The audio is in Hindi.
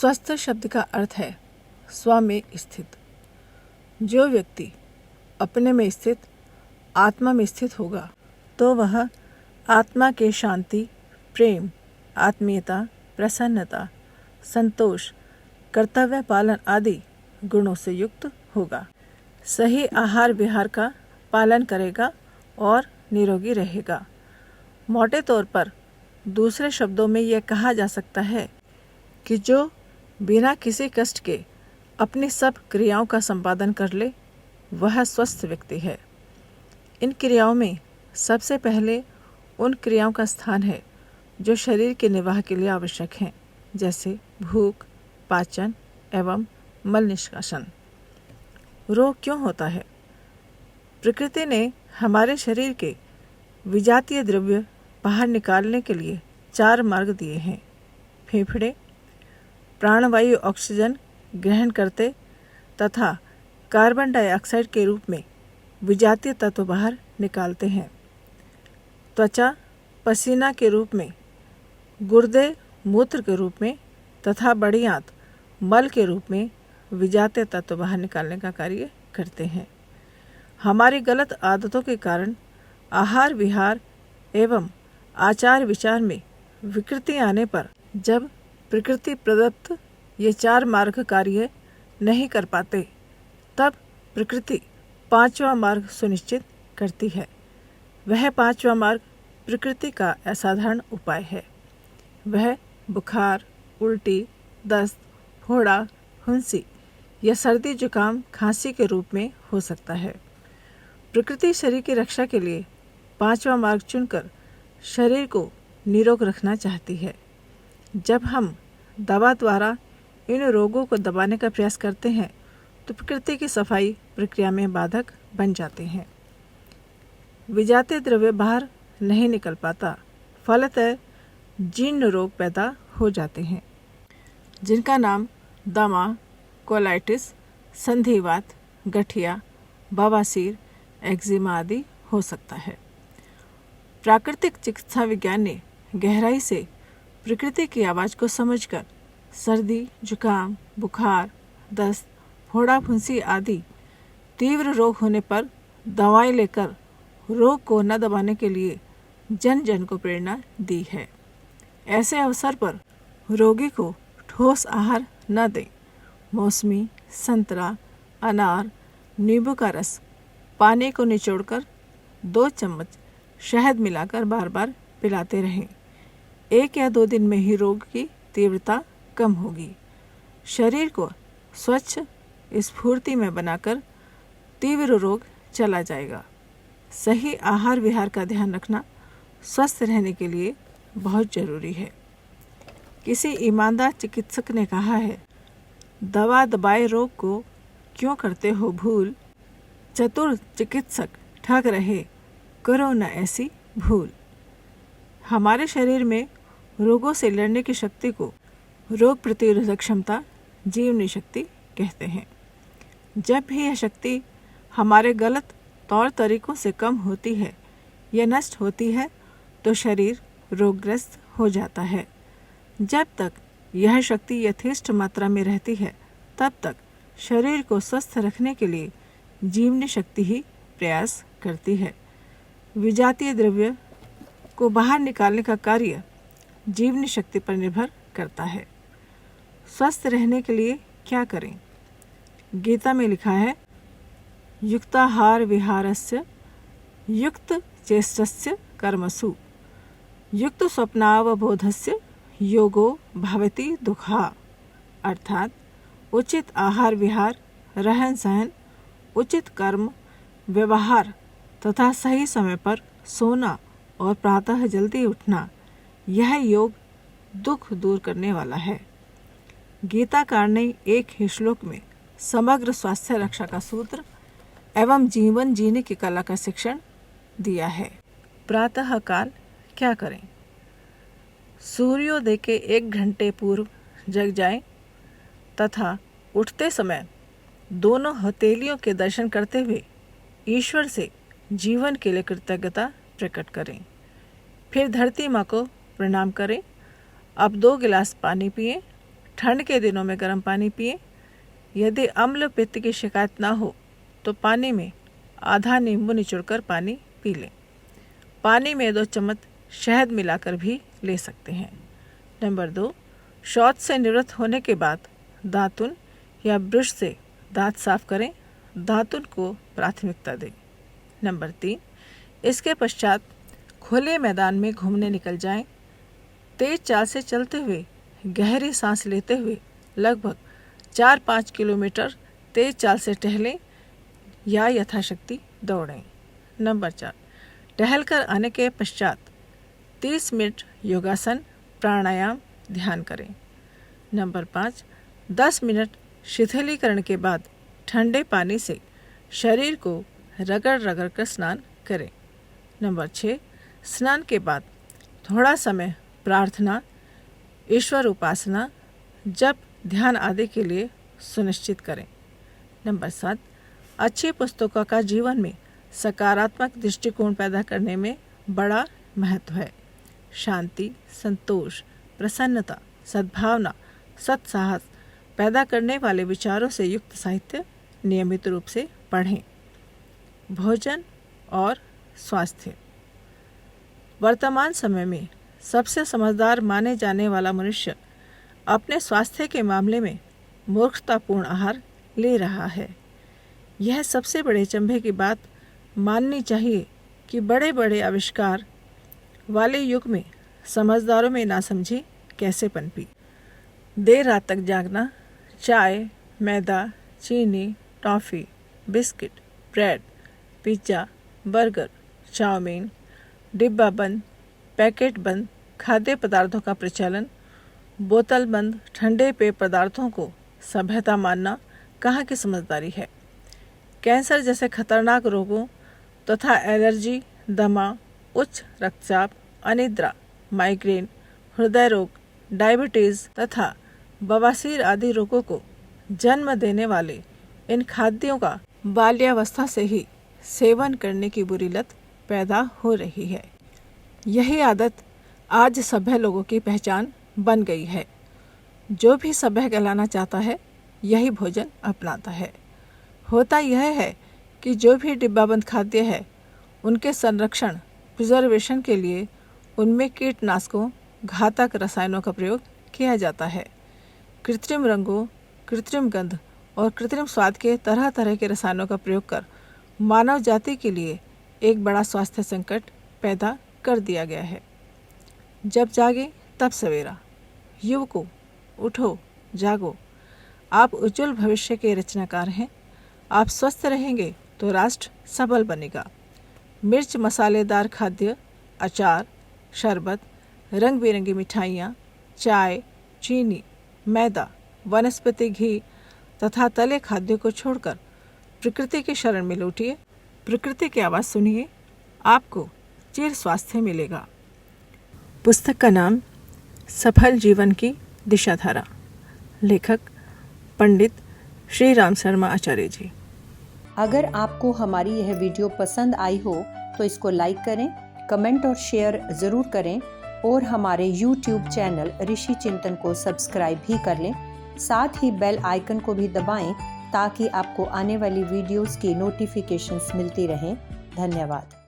स्वस्थ शब्द का अर्थ है स्व में स्थित। जो व्यक्ति अपने में स्थित, आत्मा में स्थित होगा तो वह आत्मा के शांति, प्रेम, आत्मीयता, प्रसन्नता, संतोष, कर्तव्य पालन आदि गुणों से युक्त होगा। सही आहार विहार का पालन करेगा और निरोगी रहेगा। मोटे तौर पर दूसरे शब्दों में यह कहा जा सकता है कि जो बिना किसी कष्ट के अपनी सब क्रियाओं का संपादन कर ले वह स्वस्थ व्यक्ति है। इन क्रियाओं में सबसे पहले उन क्रियाओं का स्थान है जो शरीर के निर्वाह के लिए आवश्यक हैं, जैसे भूख, पाचन एवं मल निष्कासन। रोग क्यों होता है? प्रकृति ने हमारे शरीर के विजातीय द्रव्य बाहर निकालने के लिए 4 मार्ग दिए हैं। फेफड़े प्राणवायु ऑक्सीजन ग्रहण करते तथा कार्बन डाइऑक्साइड के रूप में विजातीय तत्व बाहर निकालते हैं। त्वचा पसीना के रूप में, गुर्दे मूत्र के रूप में तथा बड़ी आंत मल के रूप में विजातीय तत्व बाहर निकालने का कार्य करते हैं। हमारी गलत आदतों के कारण आहार विहार एवं आचार विचार में विकृति आने पर जब प्रकृति प्रदत्त ये 4 मार्ग कार्य नहीं कर पाते तब प्रकृति 5वां मार्ग सुनिश्चित करती है। वह 5वां मार्ग प्रकृति का असाधारण उपाय है। वह बुखार, उल्टी, दस्त, फोड़ा, फुंसी या सर्दी जुकाम खांसी के रूप में हो सकता है। प्रकृति शरीर की रक्षा के लिए 5वां मार्ग चुनकर शरीर को निरोग रखना चाहती है। जब हम दवा द्वारा इन रोगों को दबाने का प्रयास करते हैं तो प्रकृति की सफाई प्रक्रिया में बाधक बन जाते हैं। विजातीय द्रव्य बाहर नहीं निकल पाता, फलतः जीर्ण रोग पैदा हो जाते हैं जिनका नाम दमा, कोलाइटिस, संधिवात, गठिया, बवासीर, एक्जिमा आदि हो सकता है। प्राकृतिक चिकित्सा विज्ञान ने गहराई से प्रकृति की आवाज़ को समझकर सर्दी, जुकाम, बुखार, दस्त, फोड़ा, फुंसी आदि तीव्र रोग होने पर दवाएं लेकर रोग को न दबाने के लिए जन जन को प्रेरणा दी है। ऐसे अवसर पर रोगी को ठोस आहार न दें। मौसमी, संतरा, अनार, नींबू का रस पानी को निचोड़कर 2 चम्मच शहद मिलाकर बार बार पिलाते रहें। 1 या 2 दिन में ही रोग की तीव्रता कम होगी। शरीर को स्वच्छ स्फूर्ति में बनाकर तीव्र रोग चला जाएगा। सही आहार विहार का ध्यान रखना स्वस्थ रहने के लिए बहुत जरूरी है। किसी ईमानदार चिकित्सक ने कहा है, दवा दबाए रोग को क्यों करते हो भूल, चतुर चिकित्सक ठग रहे, करो न ऐसी भूल। हमारे शरीर में रोगों से लड़ने की शक्ति को रोग प्रतिरोधक क्षमता, जीवनी शक्ति कहते हैं। जब भी यह शक्ति हमारे गलत तौर तरीकों से कम होती है या नष्ट होती है तो शरीर रोगग्रस्त हो जाता है। जब तक यह शक्ति यथेष्ट मात्रा में रहती है तब तक शरीर को स्वस्थ रखने के लिए जीवनी शक्ति ही प्रयास करती है। विजातीय द्रव्य को बाहर निकालने का कार्य जीवनी शक्ति पर निर्भर करता है। स्वस्थ रहने के लिए क्या करें? गीता में लिखा है, युक्ताहार विहारस्य युक्त चेष्टस्य कर्मसु युक्त स्वप्नावबोधस्य योगो भवति दुःखा। अर्थात उचित आहार विहार, रहन सहन, उचित कर्म व्यवहार तथा सही समय पर सोना और प्रातः जल्दी उठना, यह योग दुख दूर करने वाला है। गीताकार ने एक ही श्लोक में समग्र स्वास्थ्य रक्षा का सूत्र एवं जीवन जीने की कला का शिक्षण दिया है। प्रातः काल क्या करें? सूर्योदय के 1 घंटे पूर्व जग जाएं तथा उठते समय दोनों हथेलियों के दर्शन करते हुए ईश्वर से जीवन के लिए कृतज्ञता प्रकट करें। फिर धरती माँ को प्रणाम करें। अब 2 गिलास पानी पिएं ठंड के दिनों में गर्म पानी पिएं। यदि अम्ल पित्त की शिकायत ना हो तो पानी में आधा नींबू निचोड़कर पानी पी लें। पानी में 2 चम्मच शहद मिलाकर भी ले सकते हैं। नंबर 2, शौच से निवृत्त होने के बाद दातुन या ब्रश से दांत साफ करें। दातुन को प्राथमिकता दें। नंबर 3, इसके पश्चात खुले मैदान में घूमने निकल जाएं। तेज चाल से चलते हुए गहरी सांस लेते हुए लगभग 4-5 किलोमीटर तेज चाल से टहलें या यथाशक्ति दौड़ें। नंबर 4, टहलकर आने के पश्चात 30 मिनट योगासन, प्राणायाम, ध्यान करें। नंबर 5, 10 मिनट शिथिलीकरण के बाद ठंडे पानी से शरीर को रगड़ रगड़ कर स्नान करें। नंबर 6, स्नान के बाद थोड़ा समय प्रार्थना, ईश्वर उपासना, जप, ध्यान आदि के लिए सुनिश्चित करें। नंबर 7, अच्छी पुस्तकों का जीवन में सकारात्मक दृष्टिकोण पैदा करने में बड़ा महत्व है। शांति, संतोष, प्रसन्नता, सद्भावना, सत्साहस पैदा करने वाले विचारों से युक्त साहित्य नियमित रूप से पढ़ें। भोजन और स्वास्थ्य। वर्तमान समय में सबसे समझदार माने जाने वाला मनुष्य अपने स्वास्थ्य के मामले में मूर्खतापूर्ण आहार ले रहा है। यह सबसे बड़े चंभे की बात माननी चाहिए कि बड़े बड़े आविष्कार वाले युग में समझदारों में नासमझी कैसे पनपी। देर रात तक जागना, चाय, मैदा, चीनी, toffee, biscuit, bread, pizza, burger, chowmein, डिब्बा बंद, पैकेट बंद खाद्य पदार्थों का प्रचलन, बोतल बंद ठंडे पेय पदार्थों को सभ्यता मानना कहाँ की समझदारी है। कैंसर जैसे खतरनाक रोगों तथा एलर्जी, दमा, उच्च रक्तचाप, अनिद्रा, माइग्रेन, हृदय रोग, डायबिटीज़ तथा बवासीर आदि रोगों को जन्म देने वाले इन खाद्यों का बाल्यावस्था से ही सेवन करने की बुरी लत पैदा हो रही है। यही आदत आज सभ्य लोगों की पहचान बन गई है। जो भी सभ्य कहलाना चाहता है यही भोजन अपनाता है। होता यह है कि जो भी डिब्बाबंद खाद्य है उनके संरक्षण, प्रिजर्वेशन के लिए उनमें कीटनाशकों, घातक रसायनों का प्रयोग किया जाता है। कृत्रिम रंगों, कृत्रिम गंध और कृत्रिम स्वाद के तरह तरह के रसायनों का प्रयोग कर मानव जाति के लिए एक बड़ा स्वास्थ्य संकट पैदा कर दिया गया है। जब जागे तब सवेरा। युवकों, उठो, जागो। आप उज्जवल भविष्य के रचनाकार हैं। आप स्वस्थ रहेंगे तो राष्ट्र सबल बनेगा। मिर्च मसालेदार खाद्य, अचार, शरबत, रंग बिरंगी मिठाइयाँ, चाय, चीनी, मैदा, वनस्पति घी तथा तले खाद्यों को छोड़कर प्रकृति की शरण में लौटिए। प्रकृति की आवाज़ सुनिए, आपको चिर स्वास्थ्य मिलेगा। पुस्तक का नाम सफल जीवन की दिशाधारा। लेखक पंडित श्री राम शर्मा आचार्य जी। अगर आपको हमारी यह वीडियो पसंद आई हो तो इसको लाइक करें, कमेंट और शेयर ज़रूर करें और हमारे YouTube चैनल ऋषि चिंतन को सब्सक्राइब भी कर लें। साथ ही बेल आइकन को भी दबाएं ताकि आपको आने वाली वीडियोस की नोटिफिकेशंस मिलती रहें। धन्यवाद।